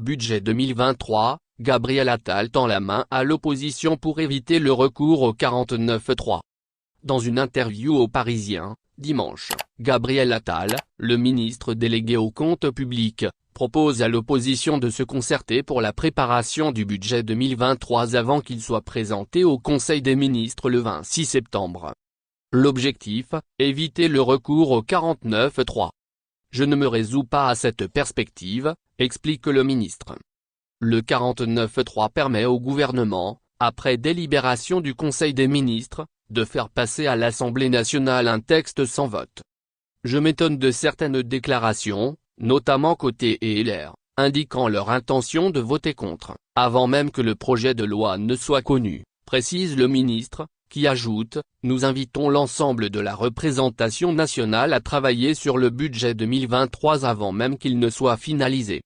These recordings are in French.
Budget 2023, Gabriel Attal tend la main à l'opposition pour éviter le recours au 49.3. Dans une interview au Parisien, dimanche, Gabriel Attal, le ministre délégué aux comptes publics, propose à l'opposition de se concerter pour la préparation du budget 2023 avant qu'il soit présenté au Conseil des ministres le 26 septembre. L'objectif, éviter le recours au 49.3. Je ne me résous pas à cette perspective, explique le ministre. Le 49.3 permet au gouvernement, après délibération du Conseil des ministres, de faire passer à l'Assemblée nationale un texte sans vote. Je m'étonne de certaines déclarations, notamment côté LR, indiquant leur intention de voter contre, avant même que le projet de loi ne soit connu, précise le ministre, qui ajoute « Nous invitons l'ensemble de la représentation nationale à travailler sur le budget 2023 avant même qu'il ne soit finalisé ».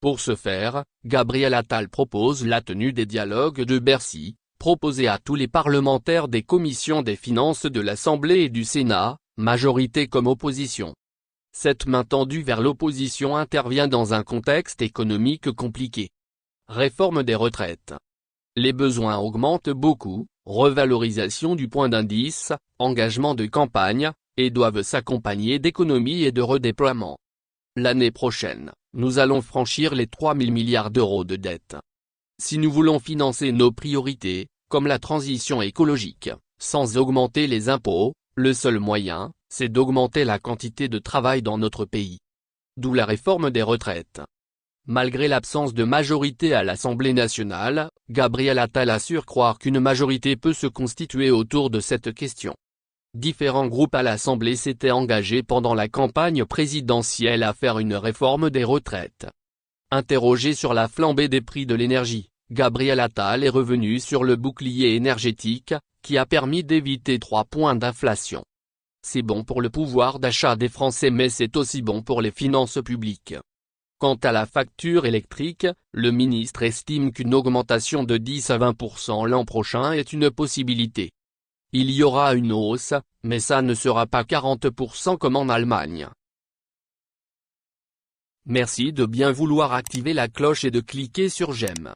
Pour ce faire, Gabriel Attal propose la tenue des dialogues de Bercy, proposés à tous les parlementaires des commissions des finances de l'Assemblée et du Sénat, majorité comme opposition. Cette main tendue vers l'opposition intervient dans un contexte économique compliqué. Réforme des retraites. Les besoins augmentent beaucoup, revalorisation du point d'indice, engagement de campagne, et doivent s'accompagner d'économies et de redéploiement. L'année prochaine, nous allons franchir les 3 000 milliards d'euros de dette. Si nous voulons financer nos priorités, comme la transition écologique, sans augmenter les impôts, le seul moyen, c'est d'augmenter la quantité de travail dans notre pays. D'où la réforme des retraites. Malgré l'absence de majorité à l'Assemblée nationale, Gabriel Attal assure croire qu'une majorité peut se constituer autour de cette question. Différents groupes à l'Assemblée s'étaient engagés pendant la campagne présidentielle à faire une réforme des retraites. Interrogé sur la flambée des prix de l'énergie, Gabriel Attal est revenu sur le bouclier énergétique, qui a permis d'éviter 3 points d'inflation. C'est bon pour le pouvoir d'achat des Français mais c'est aussi bon pour les finances publiques. Quant à la facture électrique, le ministre estime qu'une augmentation de 10 à 20% l'an prochain est une possibilité. Il y aura une hausse, mais ça ne sera pas 40% comme en Allemagne. Merci de bien vouloir activer la cloche et de cliquer sur j'aime.